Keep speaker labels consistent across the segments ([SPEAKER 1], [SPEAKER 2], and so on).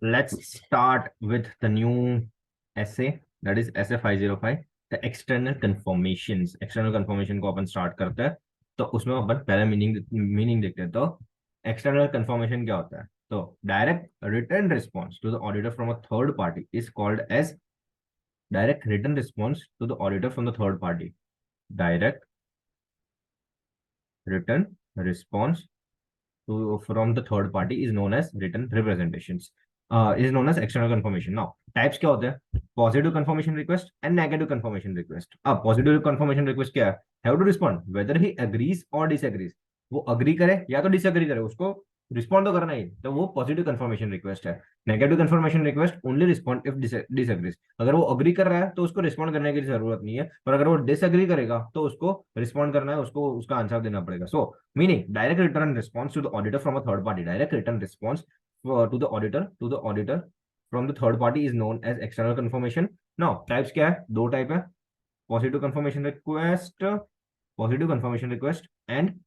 [SPEAKER 1] let's start with the new essay, that is essay 505, the external confirmations. external confirmation को अपन start करते हैं, तो उसमें अपन पहले मीनिंग देखते हैं। तो एक्सटर्नल confirmation क्या होता है? तो direct return response to the auditor from a third party is called as direct return response to the auditor from the third party. Direct return response from the third party is known as written representations, is known as external confirmation. Now types क्या होते हैं? Positive confirmation request and negative confirmation request. अब positive confirmation request क्या है? Have to respond whether he agrees or disagrees. वो agree करे या तो disagree करे, उसको रिस्पॉन्ड तो करना ही, तो वो पॉजिटिव कंफर्मेशन रिक्वेस्ट है। Negative confirmation request only respond if disagrees. अगर वो अग्री कर रहा है तो उसको रिस्पॉन्ड करने की जरूरत नहीं है, पर अगर वो डिसएग्री करेगा तो उसको रिस्पॉन्ड करना है, उसको उसका आंसर देना पड़ेगा। So meaning direct return response to the auditor from a third party, direct return response to the auditor from the third party is known as external confirmation. Now types क्या है? दो type है, positive confirmation request, positive confirmation request and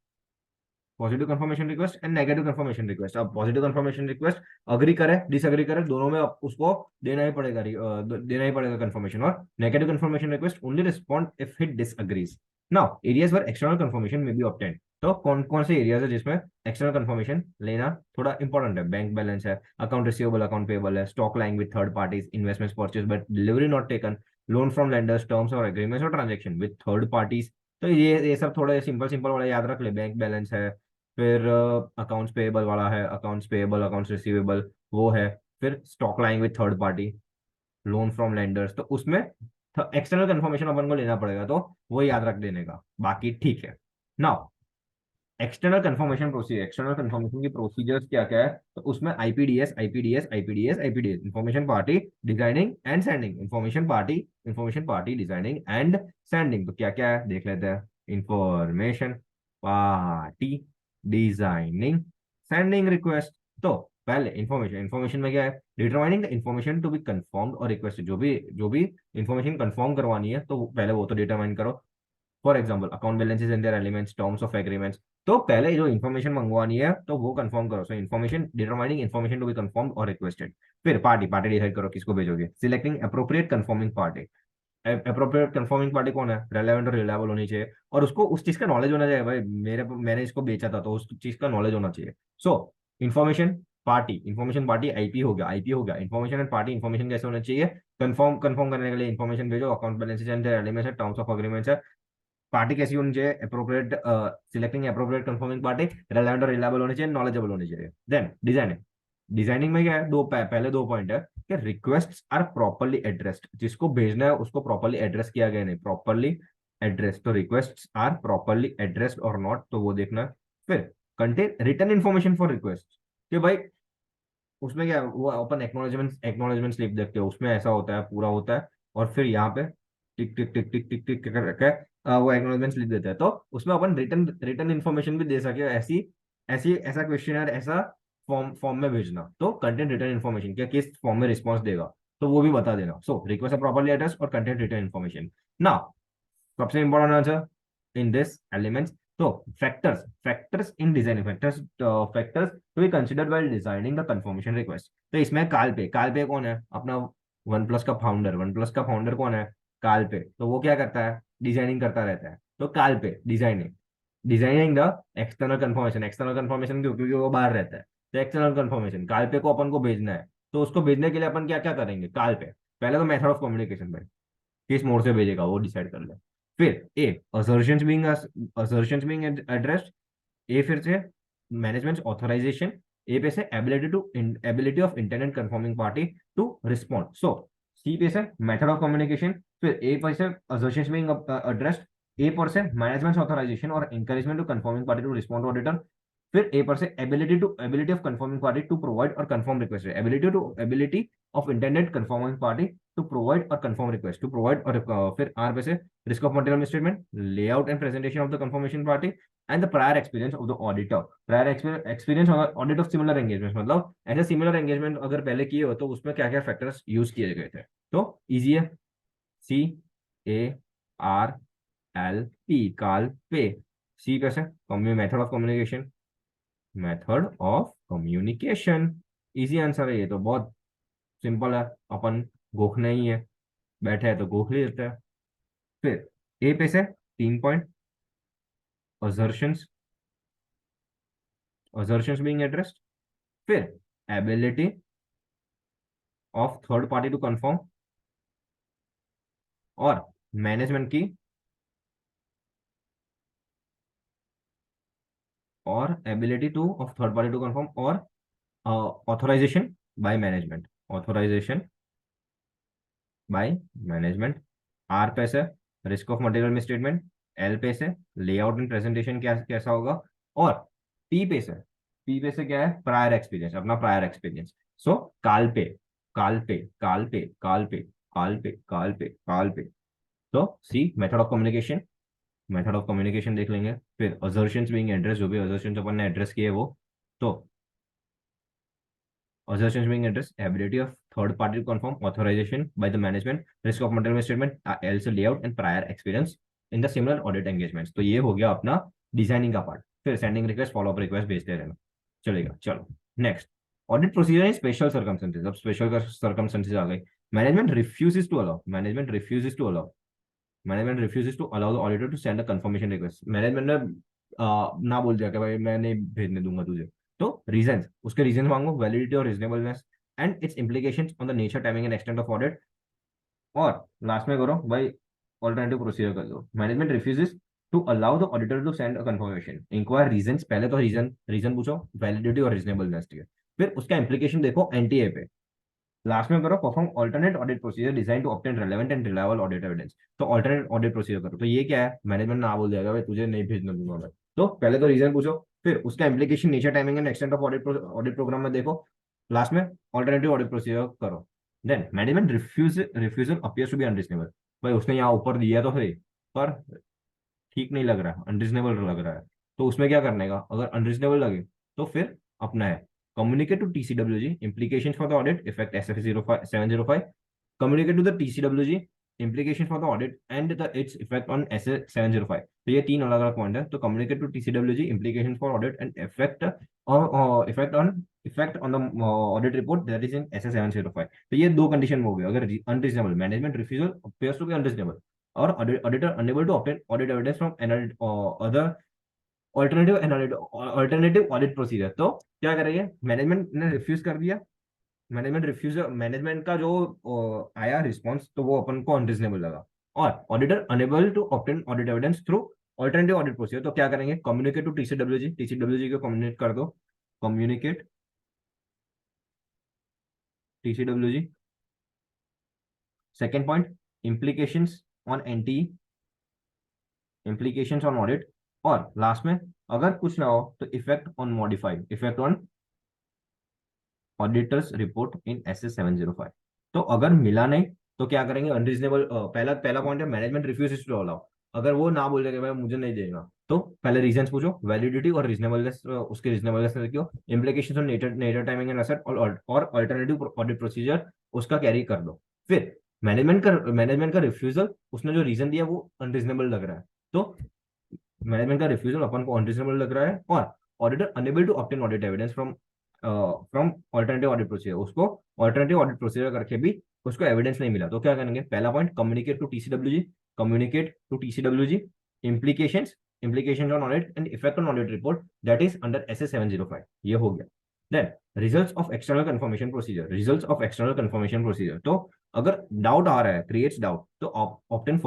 [SPEAKER 1] positive confirmation request and negative confirmation request. अब positive confirmation request agree करे disagree करे दोनों में उसको देना ही पड़ेगा कंफर्मेशन। और negative confirmation request only respond if it disagrees. Now areas where external confirmation may be obtained. तो कौन कौन से एरियाज है जिसमें एक्सटर्नल कंफर्मेशन लेना थोड़ा इंपॉर्टेंट है? बैंक बैलेंस है, अकाउंट रिसीवेबल अकाउंट पेबल है, stock lying with third parties, investments purchase but delivery not taken, loan from lenders, terms और एग्रीमेंट्स और ट्रांजेक्शन विद थर्ड पार्टीज। तो ये सब थोड़े सिंपल सिंपल वाला याद रख ले। बैंक बैलेंस है, फिर अकाउंट्स पेएबल वाला है, अकाउंट्स पेएबल अकाउंट्स रिसीवेबल वो है, फिर stock lying with third party, loan from lenders. तो उसमें एक्सटर्नल कंफर्मेशन अपन को लेना पड़ेगा, तो वो याद रख देने का, बाकी ठीक है। Now external confirmation procedure, external confirmation की प्रोसीजर्स क्या क्या है? तो उसमें IPDS IPDS IPDS IPDS, information party designing and sending, information party designing and sending. तो क्या क्या है देख लेते हैं। Information party designing sending request. तो पहले इंफॉर्मेशन, इंफॉर्मेशन में क्या है? Determining the information to be confirmed और रिक्वेस्ट। जो भी इंफॉर्मेशन कंफर्म करवानी है तो पहले वो तो डिटरमाइन करो। For example account balances and their elements, terms of agreements. तो पहले जो इन्फॉर्मेशन मंगवानी है तो वो कंफर्म करो। So information, determining information to be confirmed और रिक्वेस्टेड। फिर पार्टी, पार्टी डिसाइड करो किसको भेजोगे। Selecting appropriate confirming party. Appropriate confirming party कौन है? रेलेवेंट और रिलायबल होनी चाहिए, और उसको उस चीज का नॉलेज होना चाहिए। भाई मैंने इसको बेचा था तो उस चीज का नॉलेज होना चाहिए। सो इंफॉर्मेशन पार्टी आईपी हो गया, आईपी हो गया। इंफॉर्मेशन एंड पार्टी इंफॉर्मेशन कैसे होना चाहिए? कंफर्म करने के लिए इंफॉर्मेशन भेजो, अकाउंट बैलेंसेस एंड एलिमेंट्स है, टर्म्स ऑफ एग्रीमेंट्स है। पार्टी कैसी होनी चाहिए? Appropriate, selecting appropriate confirming party, reliable और रिलायबल होनी चाहिए, नॉलेजेबल होनी चाहिए। देन डिजाइनिंग, डिजाइनिंग में क्या है? पहले दो पॉइंट है कि रिक्वेस्ट आर प्रॉपरली एड्रेस्ड, जिसको भेजना है उसको प्रॉपरली एड्रेस किया गया, नहीं प्रॉपरली एड्रेस। तो रिक्वेस्ट आर प्रॉपरली एड्रेस्ड और नॉट, तो वो देखना है। फिर contain return information for request, कि भाई उसमें क्या है? वो अपन एक्नॉलेजमेंट स्लिप देखते हो, उसमें ऐसा होता है, पूरा होता है, और फिर यहाँ पे टिक टिक टिक टिक टिक टिक करके वो एक्नॉलेजमेंट स्लिप देता है। तो उसमें अपन रिटर्न रिटर्न इन्फॉर्मेशन भी दे सके, ऐसी ऐसी ऐसा क्वेश्चन है, ऐसा फॉर्म फॉर्म में भेजना। तो कंटेंट रिटर्न इन्फॉर्मेशन क्या किस फॉर्म में रिस्पॉन्स देगा, तो वो भी बता देना। सो रिक्वेस्ट प्रॉपरली एड्रेस और कंटेंट रिटर्न इन्फॉर्मेशन। ना सबसे important answer in this elements. तो factors in designing, factors to be considered while designing the confirmation request. तो इसमें काल पे कौन है? अपना वन प्लस का फाउंडर, वन प्लस का फाउंडर कौन है? काल पे। तो वो क्या करता है? डिजाइनिंग करता रहता है। तो काल पे designing, designing the external confirmation, external confirmation क्योंकि वो बाहर रहता है। तो एक्सटर्नल कंफर्मेशन काल पे को अपन को भेजना है, तो उसको भेजने के लिए अपन क्या क्या करेंगे? काल पे पहले तो मेथड ऑफ कम्युनिकेशन में किस मोड से भेजेगा वो डिसाइड कर ले। फिर A assertions being addressed, A फिर से मैनेजमेंट ऑथराइजेशन, ए पे से ability of internet confirming party to respond. So C पे से मेथड ऑफ कम्युनिकेशन, फिर ए पे से असर्शंस बीइंग एड्रेस्ड, ए पर से मैनेजमेंट ऑथराइजेशन और encouragement to confirming party to respond to return. फिर ए पर से ability of confirming party to provide और confirm request, ability of internet confirming party to provide और कंफर्म रिक्वेस्ट, टू प्रोवाइड और फिर आर पे से risk of material statement, layout and presentation of the confirmation party and the prior experience of the auditor. Prior experience audit of similar engagement, मतलब ऐसे similar engagement अगर पहले किए हो तो उसमें क्या क्या फैक्टर्स यूज किए गए थे। तो इजी है। सी ए आर एल पी, काल पे। सी कैसे? Method of communication, method of communication. Easy answer है ये तो, बहुत सिंपल है, अपन गोखना ही है, बैठे हैं तो गोख ही लेते हैं। फिर ए पे से 3 point, assertions assertions being addressed, फिर ability of third party to confirm, और मैनेजमेंट की, और ability to of third party to confirm, और authorization by management, authorization by management. R पे से risk of material misstatement, L पे से layout and presentation क्या कैसा होगा, और पी पे से, पी पे से क्या है, प्रायर एक्सपीरियंस, अपना प्रायर एक्सपीरियंस। सो काल पे, काल पे, काल पे, काल पे, काल पे, काल पे, काल पे। तो C method of communication, method of communication देख लेंगे। फिर असर्शंस बीइंग एड्रेस, जो भी असर्शंस अपन ने एड्रेस किए वो, तो assertions being addressed, ability of third party to confirm, authorization by the management, risk of material misstatement, else layout and prior experience in the similar audit engagements। तो ये हो गया अपना डिजाइनिंग का पार्ट। फिर sending request, follow up request भेजते रहना, चलेगा। चलो next, audit procedure in special circumstances. अब स्पेशल सर्कमस्टेंसेस आ गई। Management refuses to allow, management refuses to allow, management refuses to allow the auditor to send a confirmation request. Management ने ना बोल दिया कि भाई मैं नहीं भेजने दूंगा तुझे, तो रीजंस, उसके रीजन मांगो, वैलिडिटी और reasonableness and its implications on the nature, timing and extent of audit. और लास्ट में करो भाई ऑल्टरनेटिव प्रोसीजर कर दो। Management refuses to allow the auditor to send a confirmation, inquire reasons, पहले तो रीजन रीजन पूछो, वैलिडिटी और रीजनेबलनेस, ठीक है। फिर उसका इम्प्लीकेशन देखो एनटीए पे। लास्ट में करो perform alternate audit procedure design to obtain relevant and reliable audit evidence. तो ऑल्टरनेट ऑडिट प्रोसीजर करो, तो ये क्या है, मैनेजमेंट ना बोल देगा भाई तुझे नहीं भेजने दूंगा मैं। तो पहले तो रीजन पूछो, फिर उसका implication, nature, timing and extent of audit programme में देखो, लास्ट में ऑल्टरनेटिव ऑडिट प्रोसीजर करो। Then management refusal appears to be unreasonable. भाई उसने यहाँ ऊपर दिया तो है, पर ठीक नहीं लग रहा है, अनरीजनेबल लग रहा है, तो उसमें क्या करने का, अगर अनरीजनेबल लगे तो फिर अपना है communicate to TCWG implication for the audit effect S F 0705, communicate to the TCWG implication for the audit and the its effect on SA 705। तो ये तीन अलग अलग पॉइंट है। तो communicate to TCWG implication for audit and effect on the audit report that is in SA 705। तो ये दो कंडीशन हो गए, अगर unreasonable, management refusal appears to be unreasonable, और auditor unable to obtain audit evidence from other alternative audit procedure. तो क्या करेंगे, मैनेजमेंट ने रिफ्यूज कर दिया, मैनेजमेंट रिफ्यूज, मैनेजमेंट का जो आया रिस्पॉन्स तो वो अपन को अनरीजनेबल लगा, और auditor unable to obtain audit evidence through alternative audit procedure. तो क्या करेंगे, कम्युनिकेट टू टीसीडब्ल्यूजी, टीसीडब्ल्यूजी को कम्युनिकेट कर दो, communicate TCWG. Second point, implications on NT, implications on audit, और लास्ट में अगर कुछ ना हो तो effect on modified, effect on auditor's report in SS 705। तो अगर मिला नहीं तो क्या करेंगे, अनरीजनेबल, पहला पहला पॉइंट है मैनेजमेंट रिफ्यूज टू अलाउ। अगर वो ना बोल देगा भाई मुझे नहीं देगा, तो पहले रीजंस पूछो, वैलिडिटी और रीजनेबलनेस, उसके रीजनेबलनेस देखियो, implications on nature, nature, timing and asset, और अल्टरनेटिव ऑडिट प्रोसीजर उसका कैरी कर दो। फिर मैनेजमेंट का रिफ्यूजल, उसने जो रीजन दिया वो अनरीजनेबल लग रहा है, तो मैनेजमेंट का रिफ्यूजल अपन को अनरीजनेबल लग रहा है, और auditor unable to obtain audit evidence from alternative audit procedure, उसको ऑल्टरनेटिव ऑडिट प्रोसीजर करके भी उसको एविडेंस नहीं मिला, तो क्या करेंगे, पहला point communicate to TCWG, communicate to TCWG implications, implications on audit and effect on audit report that is under SS 705। ये हो गया। Then results of external confirmation procedure, results of external confirmation procedure. तो अगर doubt आ रहा है, creates doubt, तो obtain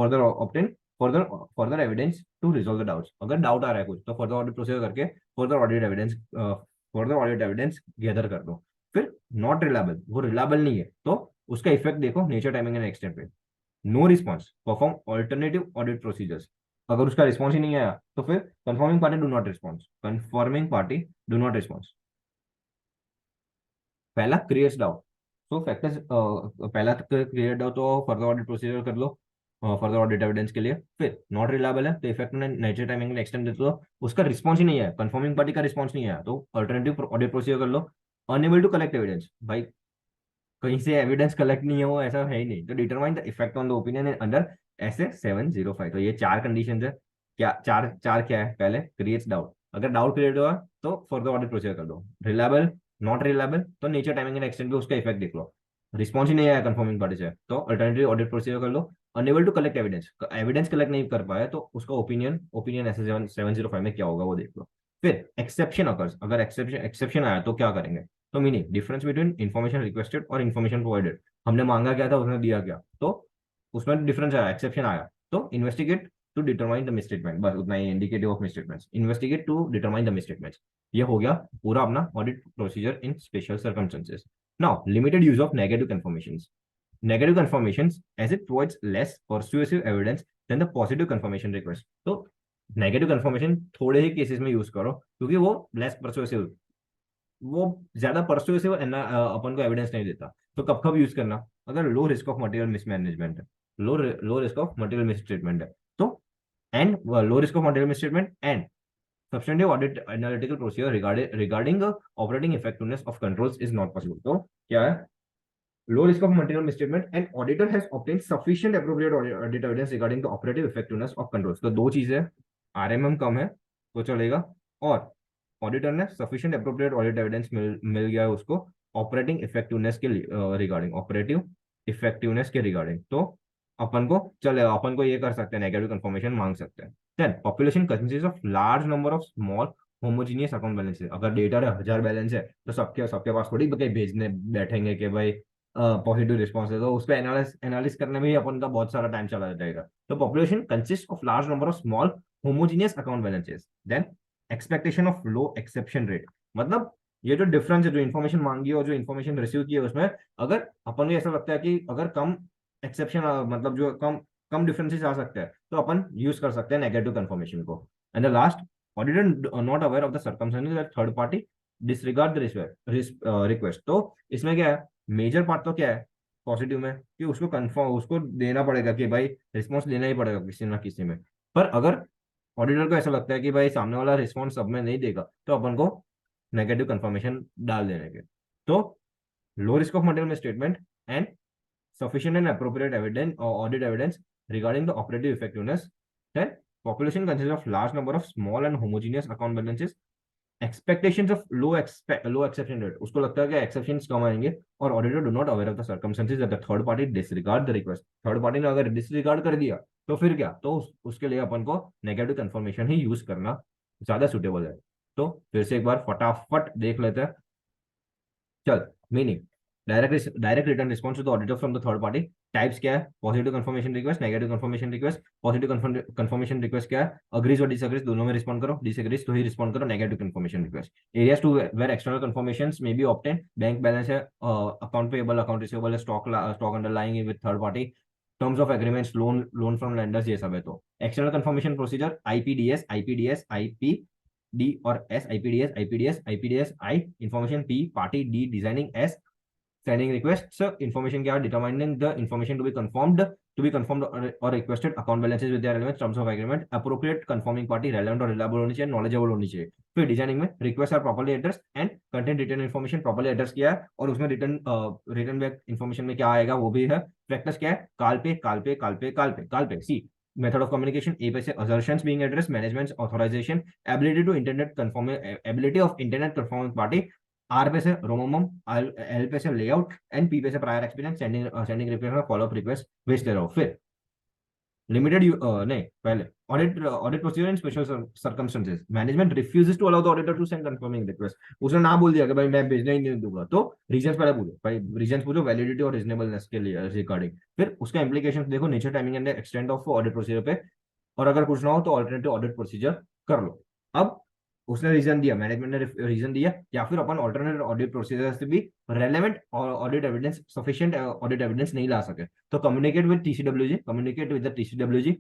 [SPEAKER 1] further evidence to resolve the doubts. अगर डाउट आ रहा है कुछ तो फर्दर ऑडिट प्रोसीजर करके फर्दर ऑडिट एविडेंस गैदर कर दो। फिर नॉट रिलायबल, वो रिलायबल नहीं है, तो उसका इफेक्ट देखो नेचर, टाइमिंग एंड एक्सटेंट पे। No response, perform alternative audit procedures. अगर उसका रिस्पॉन्स ही नहीं आया तो फिर confirming party do not response, confirming party do not response. पहला क्रिएट्स डाउट, तो फैक्टर्स, पहला क्रिएट डाउट तो फर्दर ऑडिट प्रोसीजर कर लो, फर्दर ऑडिट एविडेंस के लिए। फिर नॉट रिलायबल है तो इफेक्ट ने नेचर, टाइमिंग एंड एक्सटेंट दे दो, उसका रिस्पॉन्स ही नहीं है, कंफर्मिंग पार्टी का रिस्पॉन्स नहीं आया, तो अल्टरनेटिव ऑडिट प्रोसीजर कर लो। अनेबल टू कलेक्ट एविडेंस, भाई कहीं से एविडेंस कलेक्ट नहीं हो ऐसा है ही नहीं, तो determine the effect on the opinion under SS 705। तो ये चार कंडीशन है। क्या चार चार क्या है, पहले क्रिएट्स डाउट, अगर डाउट क्रिएट हुआ तो फर्दर ऑडिट प्रोसीजर कर दो। रिलायबल, नॉट रिलायबल, तो नेचर, टाइमिंग एंड एक्सटेंट पे उसका इफेक्ट देख लो। रिस्पॉन्स ही नहीं आया कंफर्मिंग पार्टी से, तो अल्टरनेटिव ऑडिट प्रोसीजर कर लो। Unable to collect evidence, evidence collect नहीं कर पाया तो उसका ओपिनियन ओपिनियन एस 705 में क्या होगा वो देख लो। फिर एक्सेप्शन अकर्स, अगर एक्सेप्शन आया तो क्या करेंगे। तो meaning difference between information requested और इन्फॉर्मेशन प्रोवाइडेड, हमने मांगा क्या था उसने दिया क्या, तो उसमें डिफरेंस आया, एक्सेप्शन आया, तो investigate to determine the misstatement, बस उतना ही, indicative of misstatements, investigate to determine the misstatements. ये हो गया पूरा अपना audit procedure in special circumstances. Now limited use of negative confirmations. Negative confirmations as it provides less persuasive evidence than the positive confirmation request। तो negative confirmation थोड़े ही cases में use करो क्योंकि वो लेस परसुएसिव, वो ज्यादा परसुएसिव अपन को evidence नहीं देता। तो कब कब यूज करना, अगर low risk of material mismanagement है, low risk of material mistreatment है, तो and low risk of material mistreatment and substantive audit analytical procedure regarding the operating effectiveness of controls is not possible। तो क्या है, low risk of material misstatement and auditor has obtained sufficient appropriate audit evidence regarding the operative effectiveness of controls। तो दो चीजें, RMM कम है तो चलेगा, और ऑडिटर ने सफिशिएंट अप्रोप्रिएट ऑडिट एविडेंस मिल गया है उसको ऑपरेटिंग इफेक्टिवनेस के रिगार्डिंग, ऑपरेटिव इफेक्टिवनेस के रिगार्डिंग, तो अपन को चलेगा, अपन को ये कर सकते हैं, नेगेटिव कंफर्मेशन मांग सकते हैं। Then population consist of large number of small homogeneous account balances. अगर डेटा 1000 बैलेंस है तो सबके सबके पास थोड़ी कहीं भेजने बैठेंगे कि भाई पॉजिटिव रिस्पॉन्स है, तो उस पर एनालिस करने में ही अपन का बहुत सारा टाइम चला जाएगा। तो population consist of large number of small homogeneous account balances. Then expectation of low exception rate, मतलब ये जो डिफरेंस है, जो इन्फॉर्मेशन मांगी है और जो इन्फॉर्मेशन रिसीव की है उसमें, अगर अपन को ऐसा लगता है कि अगर कम एक्सेप्शन, मतलब जो कम कम डिफरेंसेस आ सकते हैं, तो अपन यूज कर सकते हैं नेगेटिव कंफर्मेशन को। And the last, auditor not aware of the circumstances that third party disregard the request. तो इसमें क्या है, मेजर पार्ट तो क्या है पॉजिटिव में, कि उसको कंफर्म, उसको देना पड़ेगा कि भाई रिस्पॉन्स देना ही पड़ेगा किसी ना किसी में। पर अगर ऑडिटर को ऐसा लगता है कि भाई सामने वाला रिस्पॉन्स सब में नहीं देगा, तो अपन को नेगेटिव कंफर्मेशन डाल देने के। तो low risk of material statement and sufficient and appropriate evidence or audit evidence regarding the operative effectiveness। Then population consists of large number of small and homogeneous account balances। expectations of low exception rate, उसको लगता है कि exceptions कम आएंगे, और auditor do not aware of the circumstances that the third party disregard the request। Third party ने अगर disregard कर दिया तो फिर क्या, तो उसके लिए अपन को नेगेटिव कंफर्मेशन ही यूज करना ज्यादा सुटेबल है। तो फिर से एक बार फटाफट देख लेते हैं। चल, meaning direct return response to the auditor from the third party. Types क्या है, positive confirmation request, negative confirmation request. Positive confirmation request क्या है, अग्रीज और डिसएग्रीज दोनों में रिस्पॉन्ड करो, डिसएग्रीज तो ही रिस्पॉन्ड करो negative confirmation request. Areas to where external confirmations may be obtain, bank balance है, अकाउंट पेएबल, अकाउंट रिसीवेबल है, stock underlying with third party, terms of agreements, loan from lenders, ये सब है। तो external confirmation procedure IPDS, I P D और S, IPDS I information, P party, D designing, S sending requests information क्या, determining the information to be confirmed or requested, account balances with their relevant terms of agreement, appropriate confirming party relevant और reliable होनी चाहिए, knowledgeable होनी चाहिए। फिर designing में requests are properly addressed and content written information properly address किया है, और उसमें रिटर्न बैक information में क्या आएगा वो भी है। प्रैक्टिस क्या है, काल पे सी method of communication, A पे से assertions being addressed, management authorization, ability of internet conforming party, R पे से रोमोमम, एल पे से लेआउट, एंड पी पे से प्रायर एक्सपीरियंस, सेंडिंग रिक्वेस्ट और फॉलोअप रिक्वेस्ट भेजते रहो। फिर लिमिटेड नहीं, पहले audit procedure in special circumstances, management refuses to allow the auditor to send confirming request. उसने ना बोल दिया कि भाई मैं भेजने ही नहीं दूंगा, तो रीजंस पहले पूछो, भाई रीजंस पूछो वैलिडिटी और रीजनेबलनेस के लिए रिगार्डिंग। फिर उसका इंप्लीकेशन देखो, nature, timing and extent of audit procedure पे, और अगर कुछ ना हो तो ऑल्टरनेटिव ऑडिट प्रोसीजर कर लो। अब उसने रीजन दिया, मैनेजमेंट ने रीजन दिया, या फिर अपन ऑल्टरनेट ऑडिट प्रोसीजर से भी relevant audit evidence, sufficient audit evidence नहीं ला सके, तो communicate with the TCWG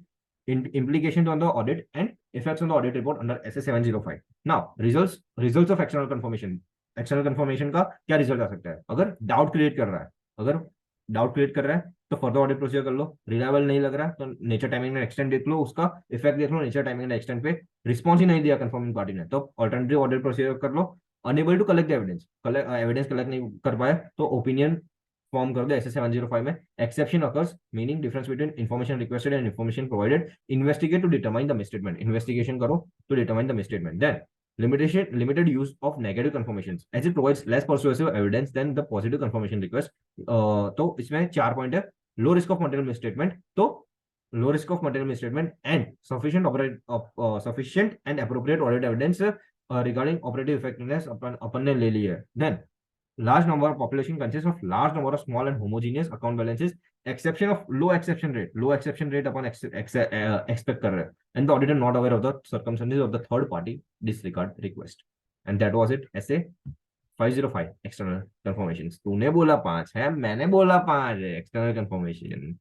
[SPEAKER 1] implications on the audit and effects on the audit report under SA 705। now results of external confirmation का क्या रिजल्ट आ सकता है, अगर डाउट क्रिएट कर रहा है तो फर्दर ऑडिट प्रोसीजर कर लो, रिलायबल नहीं लग रहा तो नेचर, टाइमिंग एंड एक्सटेंट देख लो, उसका इफेक्ट देख लो, नेचर, टाइमिंग एंड एक्सटेंट पे रिस्पॉन्स ही नहीं दिया कंफर्मिंग पार्टी ने, तो ऑल्टरनेटिव ऑडिट प्रोसीजर कर लो। Unable to collect evidence, evidence collect नहीं कर पाए तो ओपिनियन फॉर्म कर दो ऐसे 705 में। Exception occurs, meaning difference between information requested and information provided, investigate to determine the misstatement, investigation करो to determine the misstatement. Then limited use of negative confirmations as it provides less persuasive evidence than the positive confirmation request. तो इसमें 4 point है. Low risk of material misstatement. तो low risk of material misstatement and sufficient and appropriate audit evidence regarding operative effectiveness अपन ने ले ली है. Then large number of population consists of large number of small and homogeneous account balances, exception of low exception rate upon expect कर रहे हैं, and the auditor not aware of the circumstances of the third party disregard request. And that was it. essay 505 external confirmations. तूने बोला 5 है, मैंने बोला 5 है external confirmation.